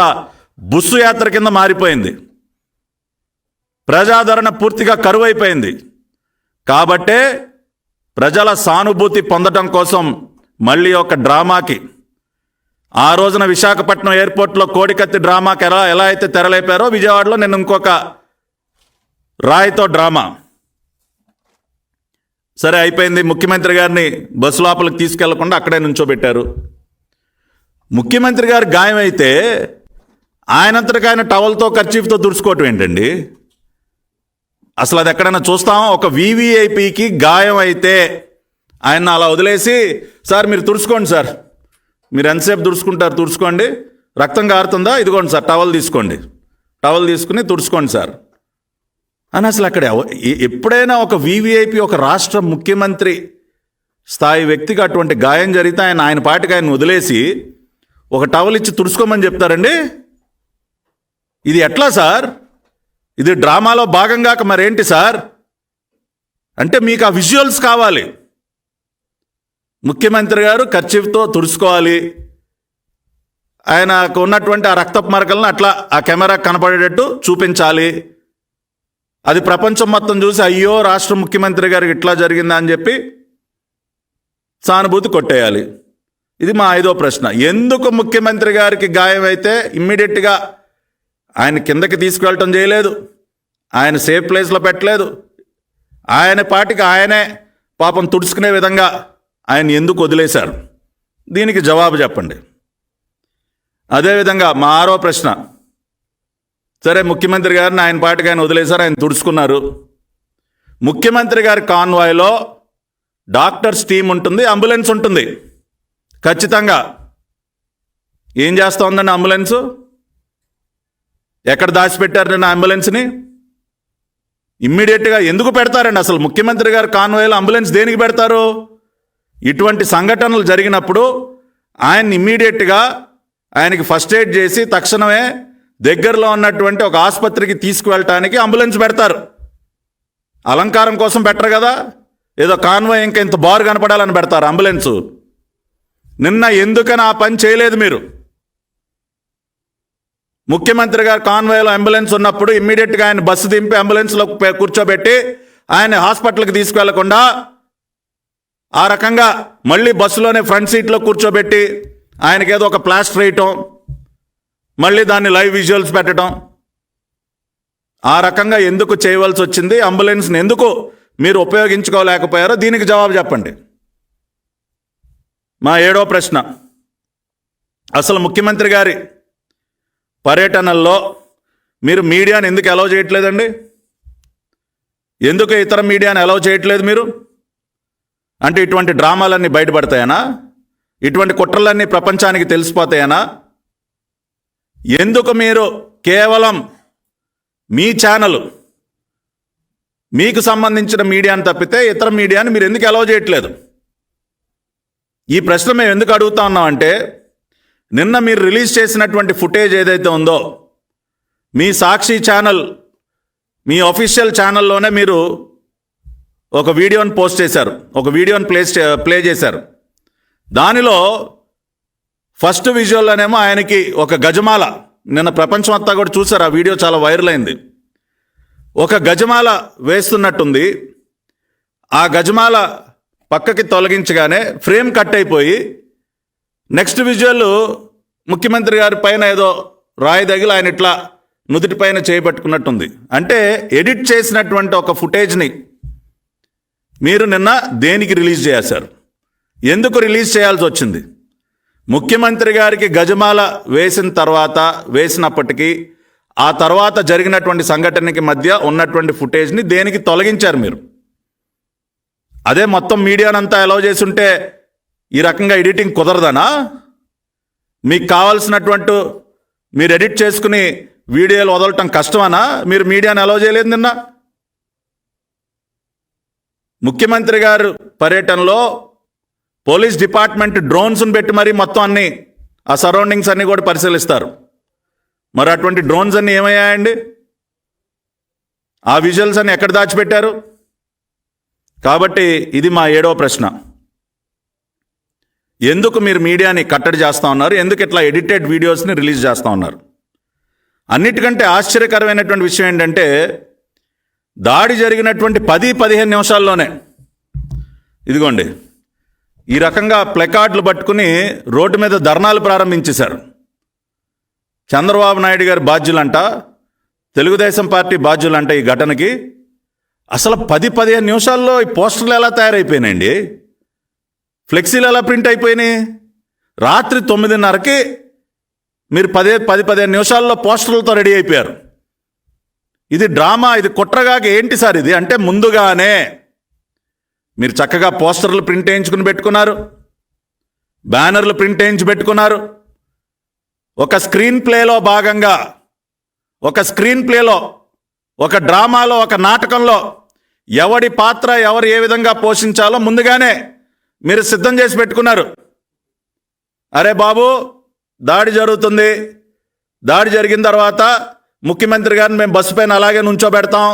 బుస్సు యాత్ర కింద మారిపోయింది. ప్రజాదరణ పూర్తిగా కరువైపోయింది. కాబట్టే ప్రజల సానుభూతి పొందడం కోసం మళ్ళీ ఒక డ్రామాకి, ఆ రోజున విశాఖపట్నం ఎయిర్పోర్ట్లో కోడికత్తి డ్రామాకి ఎలా అయితే తెరలేపారో, విజయవాడలో నేను ఇంకొక రాయితో డ్రామా. సరే అయిపోయింది. ముఖ్యమంత్రి గారిని బస్సు లోపలికి తీసుకెళ్లకుండా అక్కడే నుంచోబెట్టారు. ముఖ్యమంత్రి గారు గాయమైతే ఆయనంతటికి ఆయన టవల్తో కర్చీఫ్తో దుడుచుకోవటం ఏంటండి? అసలు అది ఎక్కడైనా చూస్తాం? ఒక వీవీఐపీకి గాయం అయితే ఆయన అలా వదిలేసి, సార్ మీరు తుడుచుకోండి సార్, మీరు ఎంతసేపు తుడుచుకోండి, రక్తం కారుతుందా, ఇదిగోండి సార్ టవల్ తీసుకోండి, టవల్ తీసుకుని తుడుచుకోండి సార్ అని అసలు అక్కడ ఎప్పుడైనా ఒక వీవీఐపీ, ఒక రాష్ట్ర ముఖ్యమంత్రి స్థాయి వ్యక్తికి అటువంటి గాయం జరిగితే ఆయన పాటికి ఆయన వదిలేసి ఒక టవల్ ఇచ్చి తుడుచుకోమని చెప్తారండి? ఇది ఎట్లా సార్? ఇది డ్రామాలో భాగంగా మరేంటి సార్? అంటే మీకు ఆ విజువల్స్ కావాలి. ముఖ్యమంత్రి గారు కర్చీఫ్తో తుడుచుకోవాలి, ఆయనకు ఉన్నటువంటి ఆ రక్తపు మరకలను అట్లా ఆ కెమెరా కనపడేటట్టు చూపించాలి. అది ప్రపంచం మొత్తం చూసి అయ్యో రాష్ట్ర ముఖ్యమంత్రి గారికి ఇట్లా జరిగిందా అని చెప్పి సానుభూతి కొట్టేయాలి. ఇది మా ఐదో ప్రశ్న. ఎందుకు ముఖ్యమంత్రి గారికి గాయం అయితే ఇమ్మీడియట్గా ఆయన కిందకి తీసుకువెళ్ళటం చేయలేదు, ఆయన సేఫ్ ప్లేస్లో పెట్టలేదు, ఆయన పాటికి ఆయనే పాపం తుడుచుకునే విధంగా ఆయన ఎందుకు వదిలేశారు? దీనికి జవాబు చెప్పండి. అదేవిధంగా మా ఆరో ప్రశ్న, సరే ముఖ్యమంత్రి గారిని ఆయన పాటికి ఆయన వదిలేశారు, ఆయన తుడుచుకున్నారు. ముఖ్యమంత్రి గారి కాన్వాయ్లో డాక్టర్స్ టీం ఉంటుంది, అంబులెన్స్ ఉంటుంది ఖచ్చితంగా. ఏం చేస్తూ ఉందండి అంబులెన్సు? ఎక్కడ దాచిపెట్టారు నేను అంబులెన్స్ని? ఇమ్మీడియట్గా ఎందుకు పెడతారండి? అసలు ముఖ్యమంత్రి గారి కాన్వాయ్లో అంబులెన్స్ దేనికి పెడతారు? ఇటువంటి సంఘటనలు జరిగినప్పుడు ఆయన్ని ఇమ్మీడియట్గా ఆయనకి ఫస్ట్ ఎయిడ్ చేసి తక్షణమే దగ్గరలో ఉన్నటువంటి ఒక ఆసుపత్రికి తీసుకువెళ్ళటానికి అంబులెన్స్ పెడతారు. అలంకారం కోసం పెట్టరు కదా, ఏదో కాన్వాయ్ ఇంకా ఇంత బారు కనపడాలని పెడతారు అంబులెన్సు. నిన్న ఎందుకని ఆ పని చేయలేదు మీరు? ముఖ్యమంత్రి గారు కాన్వాయ్లో అంబులెన్స్ ఉన్నప్పుడు ఇమ్మీడియట్గా ఆయన బస్సు దింపి అంబులెన్స్లో కూర్చోబెట్టి ఆయన హాస్పిటల్కి తీసుకువెళ్లకుండా ఆ రకంగా మళ్ళీ బస్సులోనే ఫ్రంట్ సీట్లో కూర్చోబెట్టి ఆయనకేదో ఒక ప్లాస్టర్ వేయటం, మళ్ళీ దాన్ని లైవ్ విజువల్స్ పెట్టడం, ఆ రకంగా ఎందుకు చేయవలసి వచ్చింది? అంబులెన్స్ని ఎందుకు మీరు ఉపయోగించుకోలేకపోయారో దీనికి జవాబు చెప్పండి. మా ఏడో ప్రశ్న, అసలు ముఖ్యమంత్రి గారి పర్యటనల్లో మీరు మీడియాని ఎందుకు అలౌ చేయట్లేదండి? ఎందుకు ఇతర మీడియాని అలౌ చేయట్లేదు మీరు? అంటే ఇటువంటి డ్రామాలన్నీ బయటపడతాయనా? ఇటువంటి కుట్రలన్నీ ప్రపంచానికి తెలిసిపోతాయనా? ఎందుకు మీరు కేవలం మీ ఛానల్ మీకు సంబంధించిన మీడియాని తప్పితే ఇతర మీడియాని మీరు ఎందుకు అలౌ చేయట్లేదు? ఈ ప్రశ్న మేము ఎందుకు అడుగుతా ఉన్నామంటే, నిన్న మీరు రిలీజ్ చేసినటువంటి ఫుటేజ్ ఏదైతే ఉందో, మీ సాక్షి ఛానల్, మీ అఫీషియల్ ఛానల్లోనే మీరు ఒక వీడియోని పోస్ట్ చేశారు, ఒక వీడియోని ప్లే చేశారు. దానిలో ఫస్ట్ విజువల్లోనేమో ఆయనకి ఒక గజమాల, నిన్న ప్రపంచం అంతా కూడా చూశారు, ఆ వీడియో చాలా వైరల్ అయింది. ఒక గజమాల వేస్తున్నట్టుంది. ఆ గజమాల పక్కకి తొలగించగానే ఫ్రేమ్ కట్ అయిపోయి నెక్స్ట్ విజువల్ ముఖ్యమంత్రి గారి పైన ఏదో రాయి తగిలి ఆయన ఇట్లా నుదుటి పైన చేయబట్టుకున్నట్టుంది. అంటే ఎడిట్ చేసినటువంటి ఒక ఫుటేజ్ని మీరు నిన్న దేనికి రిలీజ్ చేశారు? ఎందుకు రిలీజ్ చేయాల్సి వచ్చింది? ముఖ్యమంత్రి గారికి గజమాల వేసినప్పటికీ ఆ తర్వాత జరిగినటువంటి సంఘటనకి మధ్య ఉన్నటువంటి ఫుటేజ్ని దేనికి తొలగించారు మీరు? అదే మొత్తం మీడియానంతా అలౌ చేసి ఉంటే ఈ రకంగా ఎడిటింగ్ కుదరదనా? మీకు కావాల్సినటువంటి మీరు ఎడిట్ చేసుకుని వీడియోలు వదలటం కష్టమనా? మీరు మీడియాని అలౌ చేయలేదు నిన్న. ముఖ్యమంత్రి గారు పర్యటనలో పోలీస్ డిపార్ట్మెంట్ డ్రోన్స్ని పెట్టి మరీ మొత్తం అన్ని ఆ సరౌండింగ్స్ అన్నీ కూడా పరిశీలిస్తారు. మరి అటువంటి డ్రోన్స్ అన్నీ ఏమయ్యాయండి? ఆ విజువల్స్ అన్ని ఎక్కడ దాచిపెట్టారు? కాబట్టి ఇది మా 7వ ప్రశ్న. ఎందుకు మీరు మీడియాని కట్టడి చేస్తూ ఉన్నారు? ఎందుకు ఇట్లా ఎడిటెడ్ వీడియోస్ని రిలీజ్ చేస్తూ ఉన్నారు? అన్నిటికంటే ఆశ్చర్యకరమైనటువంటి విషయం ఏంటంటే, దాడి జరిగినటువంటి 10-15 నిమిషాల్లోనే ఇదిగోండి ఈ రకంగా ప్లకార్డులు పట్టుకుని రోడ్డు మీద ధర్నాలు ప్రారంభించేశారు. చంద్రబాబు నాయుడు గారు బాధ్యులంట, తెలుగుదేశం పార్టీ బాధ్యులంట ఈ ఘటనకి. అసలు 10-15 నిమిషాల్లో ఈ పోస్టర్లు ఎలా తయారైపోయినాయండి? ఫ్లెక్సీలు ఎలా ప్రింట్ అయిపోయినాయి? రాత్రి 9:30కి మీరు 10-15 నిమిషాల్లో పోస్టర్లతో రెడీ అయిపోయారు. ఇది డ్రామా, ఇది కుట్రగాక ఏంటి సార్ ఇది? అంటే ముందుగానే మీరు చక్కగా పోస్టర్లు ప్రింట్ వేయించుకుని పెట్టుకున్నారు, బ్యానర్లు ప్రింట్ వేయించి పెట్టుకున్నారు. ఒక స్క్రీన్ ప్లేలో భాగంగా, ఒక డ్రామాలో, ఒక నాటకంలో ఎవడి పాత్ర ఎవరు ఏ విధంగా పోషించాలో ముందుగానే మీరు సిద్ధం చేసి పెట్టుకున్నారు. అరే బాబు, దాడి జరుగుతుంది, దాడి జరిగిన తర్వాత ముఖ్యమంత్రి గారిని మేము బస్సు పైన అలాగే నుంచోబెడతాం,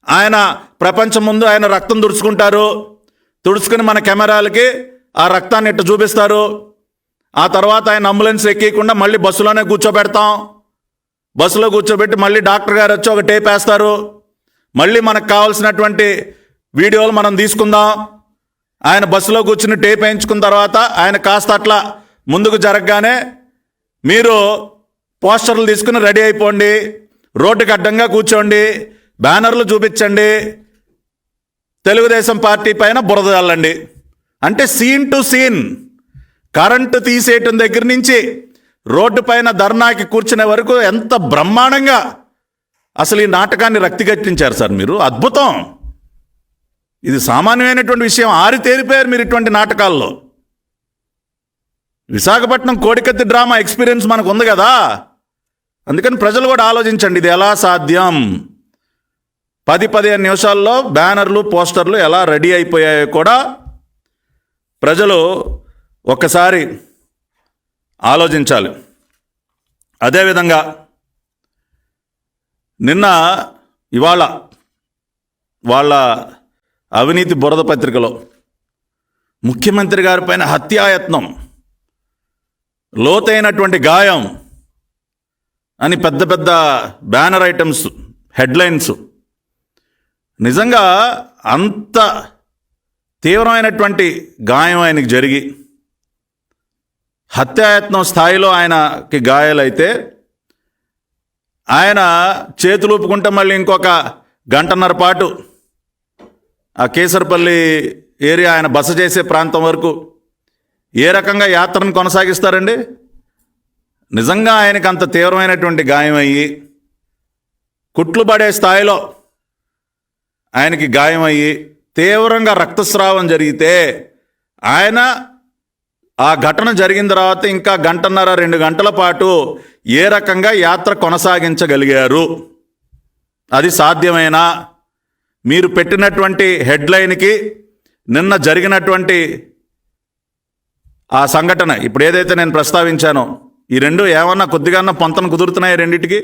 ఆయన ప్రపంచం ముందు ఆయన రక్తం తుడుచుకుని మన కెమెరాలకి ఆ రక్తాన్ని ఇట్టు చూపిస్తారు. ఆ తర్వాత ఆయన అంబులెన్స్ ఎక్కకుండా మళ్ళీ బస్సులోనే కూర్చోబెడతాం. బస్సులో కూర్చోబెట్టి మళ్ళీ డాక్టర్ గారు వచ్చి ఒక టేప్ వేస్తారు. మళ్ళీ మనకు కావాల్సినటువంటి వీడియోలు మనం తీసుకుందాం. ఆయన బస్సులో కూర్చుని టేప్ వేయించుకున్న తర్వాత ఆయన కాస్త అట్లా ముందుకు జరగగానే మీరు పోస్టర్లు తీసుకుని రెడీ అయిపోండి, రోడ్డుకి అడ్డంగా కూర్చోండి, బ్యానర్లు చూపించండి, తెలుగుదేశం పార్టీ పైన బురద చల్లండి. అంటే సీన్ టు సీన్, కరెంటు తీసేయటం దగ్గర నుంచి రోడ్డు పైన ధర్నాకి కూర్చునే వరకు ఎంత బ్రహ్మాండంగా అసలు ఈ నాటకాన్ని రక్తిగట్టించారు సార్ మీరు. అద్భుతం. ఇది సామాన్యమైనటువంటి విషయం. ఆరితేరిపోయారు మీరు ఇటువంటి నాటకాల్లో. విశాఖపట్నం కోడికత్తి డ్రామా ఎక్స్పీరియన్స్ మనకు ఉంది కదా. అందుకని ప్రజలు కూడా ఆలోచించండి, ఇది ఎలా సాధ్యం? 10-15 నిమిషాల్లో బ్యానర్లు, పోస్టర్లు ఎలా రెడీ అయిపోయాయో కూడా ప్రజలు ఒక్కసారి ఆలోచించాలి. అదేవిధంగా ఇవాళ వాళ్ళ అవినీతి బురద పత్రికలో ముఖ్యమంత్రి గారి పైన హత్యాయత్నం, లోతైనటువంటి గాయం అని పెద్ద పెద్ద బ్యానర్ ఐటమ్స్, హెడ్లైన్స్. నిజంగా అంత తీవ్రమైనటువంటి గాయం ఆయనకి జరిగి హత్యాయత్నం స్థాయిలో ఆయనకి గాయాలైతే ఆయన చేతులు ఊపుకుంటే మళ్ళీ ఇంకొక 1.5 గంటల పాటు ఆ కేసరపల్లి ఏరియా ఆయన బస చేసే ప్రాంతం వరకు ఏ రకంగా యాత్రను కొనసాగిస్తారండి? నిజంగా ఆయనకు అంత తీవ్రమైనటువంటి గాయం అయ్యి, కుట్లు పడే స్థాయిలో ఆయనకి గాయం అయ్యి తీవ్రంగా రక్తస్రావం జరిగితే ఆయన ఆ ఘటన జరిగిన తర్వాత ఇంకా 1.5-2 గంటల పాటు ఏ రకంగా యాత్ర కొనసాగించగలిగారు? అది సాధ్యమేనా? మీరు పెట్టినటువంటి హెడ్లైన్కి నిన్న జరిగినటువంటి ఆ సంఘటన ఇప్పుడు ఏదైతే నేను ప్రస్తావించానో ఈ రెండు ఏమన్నా కొద్దిగా పొంతన కుదురుతున్నాయి రెండింటికి?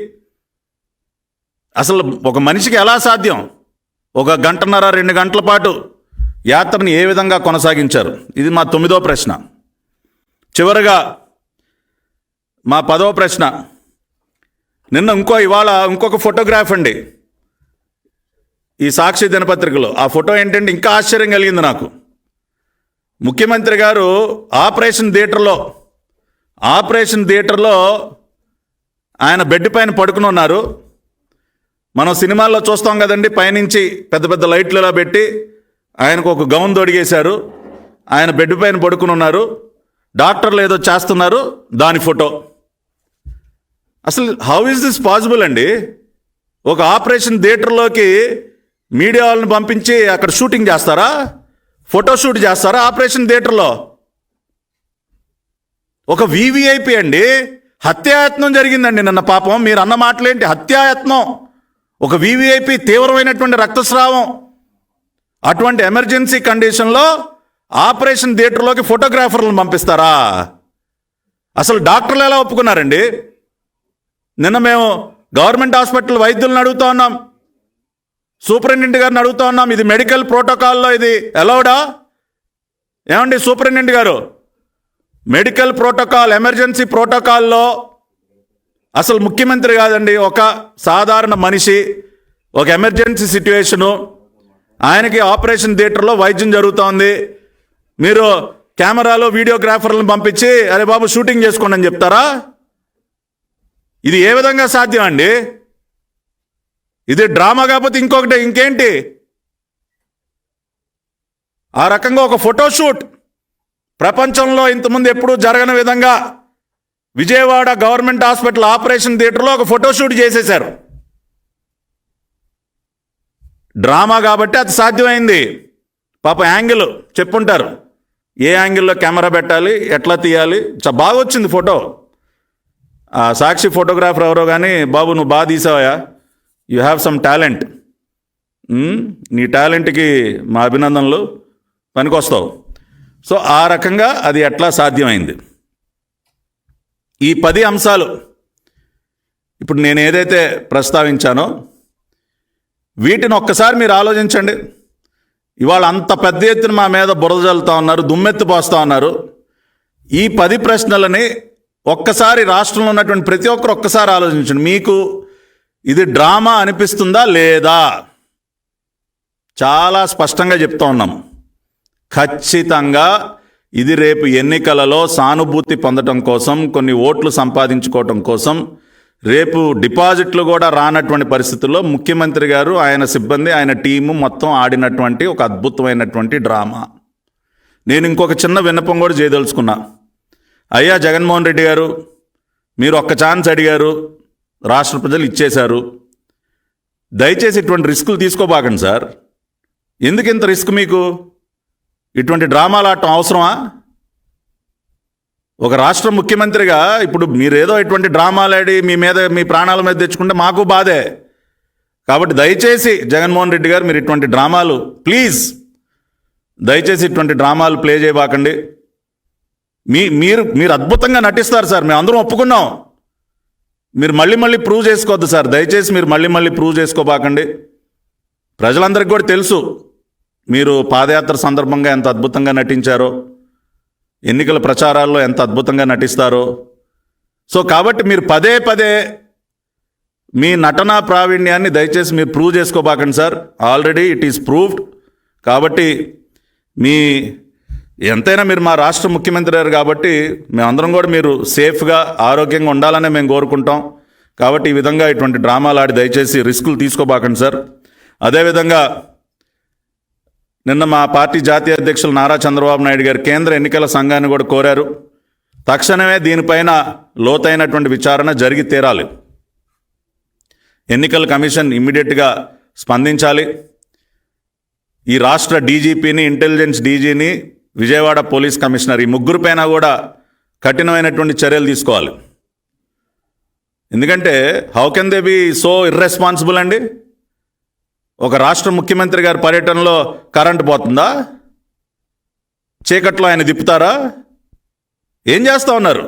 అసలు ఒక మనిషికి ఎలా సాధ్యం? 1.5-2 గంటల పాటు యాత్రని ఏ విధంగా కొనసాగించారు? ఇది మా 9వ ప్రశ్న. చివరగా మా 10వ ప్రశ్న. నిన్న ఇవాళ ఇంకొక ఫోటోగ్రాఫ్ అండి ఈ సాక్షి దినపత్రికలో. ఆ ఫోటో ఏంటంటే ఇంకా ఆశ్చర్యం కలిగింది నాకు. ముఖ్యమంత్రి గారు ఆపరేషన్ థియేటర్లో ఆయన బెడ్ పైన పడుకుని ఉన్నారు. మనం సినిమాల్లో చూస్తాం కదండి, పైనుంచి పెద్ద పెద్ద లైట్లు ఇలా పెట్టి ఆయనకు ఒక గౌన్ తొడిగేశారు. ఆయన బెడ్ పైన పడుకుని ఉన్నారు. డాక్టర్లు ఏదో చేస్తున్నారు, దాని ఫోటో. అసలు హౌ ఈజ్ దిస్ పాసిబుల్ అండి? ఒక ఆపరేషన్ థియేటర్లోకి మీడియా వాళ్ళని పంపించి అక్కడ షూటింగ్ చేస్తారా? ఫోటో షూట్ చేస్తారా ఆపరేషన్ థియేటర్లో? ఒక వివిఐపి అండి, హత్యాయత్నం జరిగిందండి నిన్న. పాపం మీరు అన్న మాటలేంటి? హత్యాయత్నం, ఒక వివిఐపి, తీవ్రమైనటువంటి రక్తస్రావం. అటువంటి ఎమర్జెన్సీ కండిషన్లో ఆపరేషన్ థియేటర్లోకి ఫోటోగ్రాఫర్లను పంపిస్తారా? అసలు డాక్టర్లు ఎలా ఒప్పుకున్నారండి? నిన్న మేము గవర్నమెంట్ హాస్పిటల్ వైద్యులను అడుగుతా ఉన్నాం, సూపరింటెండెంట్ గారిని అడుగుతా ఉన్నాం, ఇది మెడికల్ ప్రోటోకాల్లో ఇది అలౌడా? ఏమండి సూపరింటెండెంట్ గారు, మెడికల్ ప్రోటోకాల్, ఎమర్జెన్సీ ప్రోటోకాల్లో అసలు ముఖ్యమంత్రి కాదండి, ఒక సాధారణ మనిషి, ఒక ఎమర్జెన్సీ సిచ్యువేషను, ఆయనకి ఆపరేషన్ థియేటర్లో వైద్యం జరుగుతోంది. మీరు కెమెరాలో వీడియోగ్రాఫర్లను పంపించి అరే బాబు షూటింగ్ చేసుకోండి అని చెప్తారా? ఇది ఏ విధంగా సాధ్యం అండి? ఇది డ్రామా కాకపోతే ఇంకేంటి? ఆ రకంగా ఒక ఫోటోషూట్ ప్రపంచంలో ఇంతకుముందు ఎప్పుడూ జరగని విధంగా విజయవాడ గవర్నమెంట్ హాస్పిటల్ ఆపరేషన్ థియేటర్లో ఒక ఫోటోషూట్ చేసేశారు. డ్రామా కాబట్టి అది సాధ్యమైంది. పాప యాంగిల్ చెప్పుంటారు, ఏ యాంగిల్లో కెమెరా పెట్టాలి, ఎట్లా తీయాలి. బాగా వచ్చింది ఫోటో. ఆ సాక్షి ఫోటోగ్రాఫర్ ఎవరో కానీ, బాబు నువ్వు బాగా తీసావా, యూ హ్యావ్ సమ్ టాలెంట్, నీ టాలెంట్కి మా అభినందనలు, పనికొస్తావు. సో ఆ రకంగా అది ఎట్లా సాధ్యమైంది? ఈ 10 అంశాలు ఇప్పుడు నేను ఏదైతే ప్రస్తావించానో వీటిని ఒక్కసారి మీరు ఆలోచించండి. ఇవాళ అంత పెద్ద ఎత్తున మా మీద బురద జల్లుతూ ఉన్నారు, దుమ్మెత్తి పోస్తూ ఉన్నారు. ఈ 10 ప్రశ్నలని ఒక్కసారి రాష్ట్రంలో ఉన్నటువంటి ప్రతి ఒక్కరు ఒక్కసారి ఆలోచించండి. మీకు ఇది డ్రామా అనిపిస్తుందా లేదా? చాలా స్పష్టంగా చెప్తా ఉన్నాం, ఖచ్చితంగా ఇది రేపు ఎన్నికలలో సానుభూతి పొందడం కోసం, కొన్ని ఓట్లు సంపాదించుకోవటం కోసం, రేపు డిపాజిట్లు కూడా రానటువంటి పరిస్థితుల్లో ముఖ్యమంత్రి గారు, ఆయన సిబ్బంది, ఆయన టీము మొత్తం ఆడినటువంటి ఒక అద్భుతమైనటువంటి డ్రామా. నేను ఇంకొక చిన్న విన్నపం కూడా చేయదలుచుకున్నా. అయ్యా జగన్మోహన్ రెడ్డి గారు, మీరు ఒక్క ఛాన్స్ అడిగారు, రాష్ట్ర ప్రజలు ఇచ్చేశారు. దయచేసి ఇటువంటి రిస్కులు తీసుకోబాకండి సార్. ఎందుకు ఇంత రిస్క్ మీకు? ఇటువంటి డ్రామాలు ఆడటం అవసరమా? ఒక రాష్ట్ర ముఖ్యమంత్రిగా ఇప్పుడు మీరేదో ఇటువంటి డ్రామాలు ఆడి మీ ప్రాణాల మీద తెచ్చుకుంటే మాకు బాధే. కాబట్టి దయచేసి జగన్మోహన్ రెడ్డి గారు, మీరు ఇటువంటి డ్రామాలు ప్లీజ్ దయచేసి ఇటువంటి డ్రామాలు ప్లే చేయబాకండి. మీరు అద్భుతంగా నటిస్తారు సార్, మేము అందరం ఒప్పుకున్నాం. మీరు మళ్ళీ ప్రూవ్ చేసుకోవద్దు సార్, దయచేసి మీరు మళ్ళీ ప్రూవ్ చేసుకోబాకండి. ప్రజలందరికీ కూడా తెలుసు మీరు పాదయాత్ర సందర్భంగా ఎంత అద్భుతంగా నటించారో, ఎన్నికల ప్రచారాల్లో ఎంత అద్భుతంగా నటిస్తారో. సో కాబట్టి మీరు పదే మీ నటనా ప్రావీణ్యాన్ని దయచేసి మీరు ప్రూవ్ చేసుకోబాకండి sir. Already it is proved. కాబట్టి ఎంతైనా మీరు మా రాష్ట్ర ముఖ్యమంత్రి గారు కాబట్టి మేమందరం కూడా మీరు సేఫ్గా ఆరోగ్యంగా ఉండాలనే మేము కోరుకుంటాం. కాబట్టి ఈ విధంగా ఇటువంటి డ్రామాలు ఆడి దయచేసి రిస్కులు తీసుకోబాకండి సార్. అదేవిధంగా నిన్న మా పార్టీ జాతీయ అధ్యక్షులు నారా చంద్రబాబు నాయుడు గారు కేంద్ర ఎన్నికల సంఘాన్ని కూడా కోరారు, తక్షణమే దీనిపైన లోతైనటువంటి విచారణ జరిగి తీరాలి. ఎన్నికల కమిషన్ ఇమ్మీడియట్గా స్పందించాలి. ఈ రాష్ట్ర డీజీపీని, ఇంటెలిజెన్స్ డీజీని, విజయవాడ పోలీస్ కమిషనర్, ఈ ముగ్గురిపైన కూడా కఠినమైనటువంటి చర్యలు తీసుకోవాలి. ఎందుకంటే how can they be so irresponsible అండి? ఒక రాష్ట్ర ముఖ్యమంత్రి గారి పర్యటనలో కరెంటు పోతుందా? చీకట్లో ఆయన తిప్పుతారా? ఏం చేస్తూ ఉన్నారు?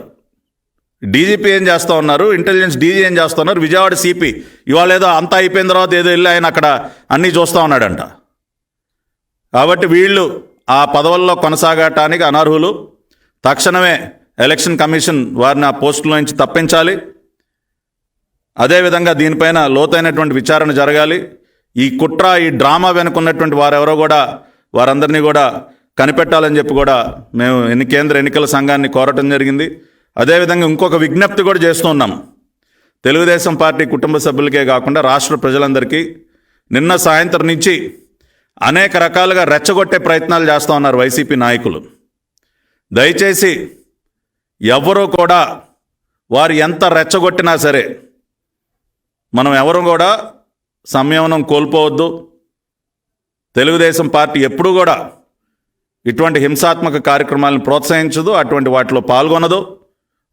డీజీపీ ఏం చేస్తూ ఉన్నారు? ఇంటెలిజెన్స్ డీజీ ఏం చేస్తూ ఉన్నారు? విజయవాడ సిపి ఇవాళ ఏదో అంతా అయిపోయిన తర్వాత ఏదో వెళ్ళి ఆయన అక్కడ అన్నీ చూస్తూ ఉన్నాడంట. కాబట్టి వీళ్ళు ఆ పదవుల్లో కొనసాగటానికి అనర్హులు. తక్షణమే ఎలక్షన్ కమిషన్ వారిని ఆ పోస్టుల నుంచి తప్పించాలి. అదేవిధంగా దీనిపైన లోతైనటువంటి విచారణ జరగాలి. ఈ కుట్ర, ఈ డ్రామా వెనుకున్నటువంటి వారెవరో కూడా వారందరినీ కూడా కనిపెట్టాలని చెప్పి కూడా మేము కేంద్ర ఎన్నికల సంఘాన్ని కోరటం జరిగింది. అదేవిధంగా ఇంకొక విజ్ఞప్తి కూడా చేస్తున్నాం. తెలుగుదేశం పార్టీ కుటుంబ సభ్యులకే కాకుండా రాష్ట్ర ప్రజలందరికీ నిన్న సాయంత్రం నుంచి అనేక రకాలుగా రెచ్చగొట్టే ప్రయత్నాలు చేస్తూ ఉన్నారు వైసీపీ నాయకులు. దయచేసి ఎవరూ కూడా వారు ఎంత రెచ్చగొట్టినా సరే మనం ఎవరు కూడా సంయమనం కోల్పోవద్దు. తెలుగుదేశం పార్టీ ఎప్పుడూ కూడా ఇటువంటి హింసాత్మక కార్యక్రమాలను ప్రోత్సహించదు, అటువంటి వాటిలో పాల్గొనదు.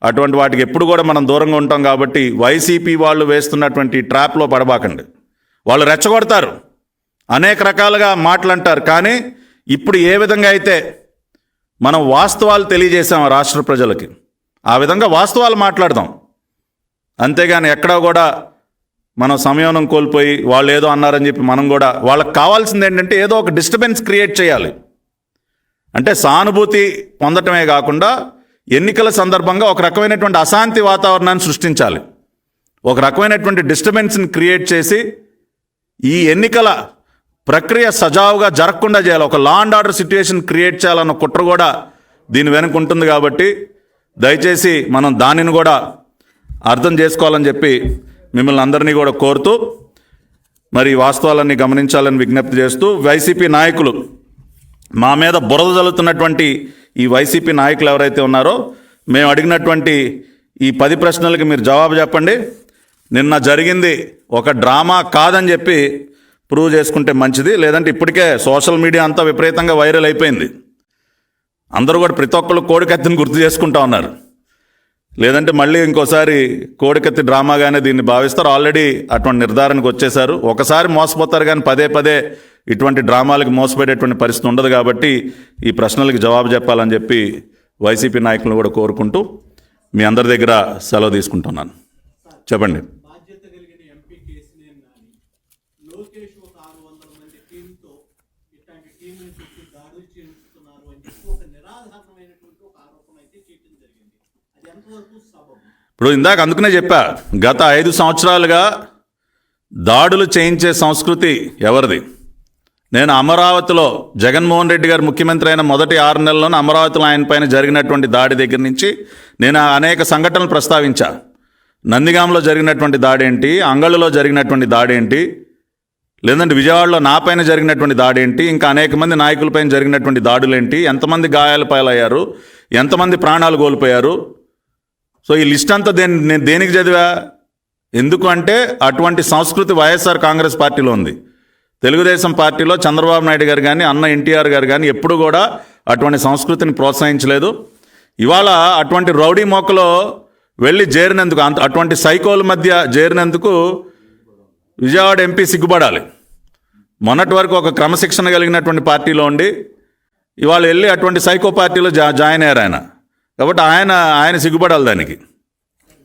అటువంటి వాటికి ఎప్పుడు కూడా మనం దూరంగా ఉంటాం. కాబట్టి వైసీపీ వాళ్ళు వేస్తున్నటువంటి ట్రాప్లో పడబాకండి. వాళ్ళు రెచ్చగొడతారు, అనేక రకాలుగా మాటలంటారు. కానీ ఇప్పుడు ఏ విధంగా అయితే మనం వాస్తవాలు తెలియజేసాం రాష్ట్ర ప్రజలకి, ఆ విధంగా వాస్తవాలు మాట్లాడదాం. అంతేగాని ఎక్కడా కూడా మనం సంయమనం కోల్పోయి వాళ్ళు ఏదో అన్నారని చెప్పి మనం కూడా వాళ్ళకి కావాల్సింది ఏంటంటే ఏదో ఒక డిస్టర్బెన్స్ క్రియేట్ చేయాలి. అంటే సానుభూతి పొందటమే కాకుండా ఎన్నికల సందర్భంగా ఒక రకమైనటువంటి అశాంతి వాతావరణాన్ని సృష్టించాలి. ఒక రకమైనటువంటి డిస్టర్బెన్స్ని క్రియేట్ చేసి ఈ ఎన్నికల ప్రక్రియ సజావుగా జరగకుండా చేయాలి. ఒక law and order situation create చేయాలన్న కుట్ర కూడా దీని వెనుక ఉంటుంది. కాబట్టి దయచేసి మనం దానిని కూడా అర్థం చేసుకోవాలని చెప్పి మిమ్మల్ని అందరినీ కూడా కోరుతూ మరి వాస్తవాలన్నీ గమనించాలని విజ్ఞప్తి చేస్తూ, వైసీపీ నాయకులు మా మీద బురద జల్లుతున్నటువంటి ఈ వైసీపీ నాయకులు ఎవరైతే ఉన్నారో మేము అడిగినటువంటి ఈ 10 ప్రశ్నలకి మీరు జవాబు చెప్పండి. నిన్న జరిగింది ఒక డ్రామా కాదని చెప్పి ప్రూవ్ చేసుకుంటే మంచిది. లేదంటే ఇప్పటికే సోషల్ మీడియా అంతా విపరీతంగా వైరల్ అయిపోయింది. అందరూ కూడా ప్రతి ఒక్కళ్ళు కోడికత్తిని గుర్తు చేసుకుంటా ఉన్నారు. లేదంటే మళ్ళీ ఇంకోసారి కోడికత్తి డ్రామాగానే దీన్ని భావిస్తారు. ఆల్రెడీ అటువంటి నిర్ధారణకు వచ్చేశారు. ఒకసారి మోసపోతారు కానీ పదే పదే ఇటువంటి డ్రామాలకు మోసపోయేటువంటి పరిస్థితి ఉండదు. కాబట్టి ఈ ప్రశ్నలకు జవాబు చెప్పాలని చెప్పి వైసీపీ నాయకులను కూడా కోరుకుంటూ మీ అందరి దగ్గర సెలవు తీసుకుంటున్నాను. చెప్పండి. బాధ్యత కలిగిన ఎంపీ కేసీఆర్ నాని లోకేష్ ఒక 600 మంది టీంతో ఇట్లాంటి టీంని చూసి దాడులు చేస్తున్నారు అని చెప్పి ఒక నిరాధారణమైనటువంటి ఒక ఆరోపణ అయితే చేయడం జరిగింది. అది ఎంతవరకు సబబు? ఇప్పుడు ఇందాక అందుకనే చెప్పా, గత 5 సంవత్సరాలుగా దాడులు చేయించే సంస్కృతి ఎవరిది? నేను అమరావతిలో జగన్మోహన్ రెడ్డి గారు ముఖ్యమంత్రి అయిన మొదటి 6 నెలల్లోనే అమరావతిలో ఆయన పైన జరిగినటువంటి దాడి దగ్గర నుంచి నేను అనేక సంఘటనలు ప్రస్తావించా. నందిగాంలో జరిగినటువంటి దాడి ఏంటి, అంగళ్ళలో జరిగినటువంటి దాడి ఏంటి, లేదంటే విజయవాడలో నా పైన జరిగినటువంటి దాడి ఏంటి, ఇంకా అనేక మంది నాయకులపైన జరిగినటువంటి దాడులేంటి, ఎంతమంది గాయాల పాలయ్యారు, ఎంతమంది ప్రాణాలు కోల్పోయారు. సో ఈ లిస్ట్ అంతా నేను దేనికి చదివా? ఎందుకు అంటే అటువంటి సంస్కృతి వైఎస్ఆర్ కాంగ్రెస్ పార్టీలో ఉంది. తెలుగుదేశం పార్టీలో చంద్రబాబు నాయుడు గారు కానీ అన్న ఎన్టీఆర్ గారు కానీ ఎప్పుడు కూడా అటువంటి సంస్కృతిని ప్రోత్సహించలేదు. ఇవాళ అటువంటి రౌడీ మోకలో వెళ్ళి చేరినందుకు, అటువంటి సైకోల మధ్య చేరినందుకు విజయవాడ ఎంపీ సిగ్గుపడాలి. మొన్నటి వరకు ఒక క్రమశిక్షణ కలిగినటువంటి పార్టీలో ఉండి ఇవాళ వెళ్ళి అటువంటి సైకో పార్టీలో జాయిన్ అయ్యారు ఆయన. కాబట్టి ఆయన సిగ్గుపడాలి దానికి.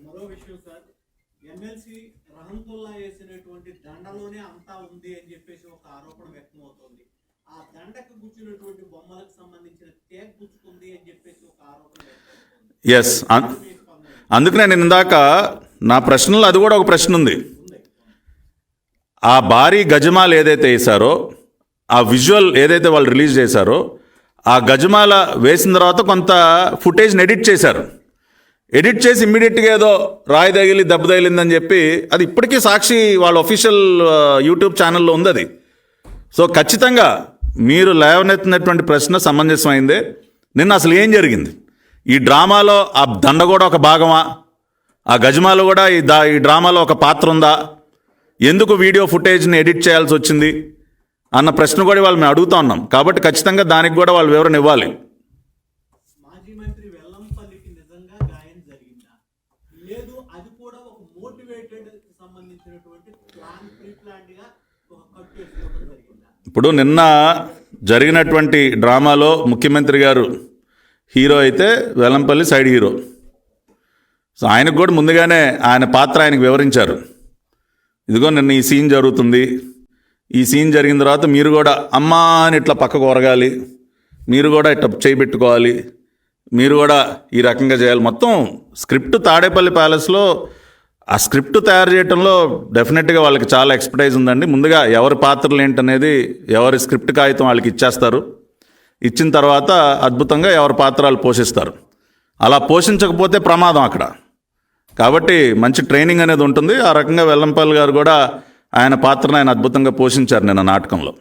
మరో విషయం సార్, ఎమ్మెల్సీ రహంతుల్లా వేసినటువంటి దండలోనే అంతా ఉంది అని చెప్పేసి ఒక ఆరోపణ వ్యక్తమవుతోంది. ఆ దండకు గుచ్చినటువంటి బొమ్మలకు సంబంధించిన టేప్ గుచ్చుకుంది అని చెప్పేసి ఒక ఆరోపణ వ్యక్తమవుతోంది. ఎస్, అందుకనే నేను ఇందాక నా ప్రశ్నలో అది కూడా ఒక ప్రశ్న ఉంది. ఆ భారీ గజమాల ఏదైతే వేశారో, ఆ విజువల్ ఏదైతే వాళ్ళు రిలీజ్ చేశారో, ఆ గజమాల వేసిన తర్వాత కొంత ఫుటేజ్ని ఎడిట్ చేశారు. ఎడిట్ చేసి ఇమ్మీడియట్గా ఏదో రాయి తగిలి దెబ్బ తగిలిందని చెప్పి అది ఇప్పటికీ సాక్షి వాళ్ళ అఫీషియల్ యూట్యూబ్ ఛానల్లో ఉంది అది. సో ఖచ్చితంగా మీరు లేవనెత్తినటువంటి ప్రశ్న సమంజసమైందే. నిన్న అసలు ఏం జరిగింది? ఈ డ్రామాలో ఆ దండ కూడా ఒక భాగమా? ఆ గజమాల కూడా ఈ డ్రామాలో ఒక పాత్ర ఉందా? ఎందుకు వీడియో ఫుటేజ్ని ఎడిట్ చేయాల్సి వచ్చింది అన్న ప్రశ్న కూడా వాళ్ళు మేము అడుగుతా ఉన్నాం. కాబట్టి ఖచ్చితంగా దానికి కూడా వాళ్ళు వివరణ ఇవ్వాలి. మాజీ మంత్రి వెల్లంపల్లికి నిజంగా గాయం జరిగిందా, లేదు అది కూడా ఒక మోటివేటెడ్ సంబంధించినటువంటి ప్రీ ప్లాన్డ్ గా కట్టు వేసుకోవడం జరిగిందా? ఇప్పుడు నిన్న జరిగినటువంటి డ్రామాలో ముఖ్యమంత్రి గారు హీరో అయితే వెల్లంపల్లి సైడ్ హీరో. సో ఆయనకు కూడా ముందుగానే ఆయన పాత్ర ఆయనకు వివరించారు. ఇదిగో నిన్న ఈ సీన్ జరుగుతుంది, ఈ సీన్ జరిగిన తర్వాత మీరు కూడా అమ్మా అని ఇట్లా పక్కకు ఒరగాలి, మీరు కూడా ఇట్లా చేయిబెట్టుకోవాలి, మీరు కూడా ఈ రకంగా చేయాలి. మొత్తం స్క్రిప్ట్ తాడేపల్లి ప్యాలెస్లో ఆ స్క్రిప్ట్ తయారు చేయడంలో డెఫినెట్గా వాళ్ళకి చాలా ఎక్స్పర్టైజ్ ఉందండి. ముందుగా ఎవరి పాత్రలు ఏంటనేది ఎవరి స్క్రిప్ట్ కాగితం వాళ్ళకి ఇచ్చేస్తారు. ఇచ్చిన తర్వాత అద్భుతంగా ఎవరి పాత్రలు పోషిస్తారు. అలా పోషించకపోతే ప్రమాదం అక్కడ. కాబట్టి మంచి ట్రైనింగ్ అనేది ఉంటుంది. ఆ రకంగా వెల్లంపల్లి గారు కూడా ఆయన పాత్రను ఆయన అద్భుతంగా పోషించారు నిన్న నాటకంలో.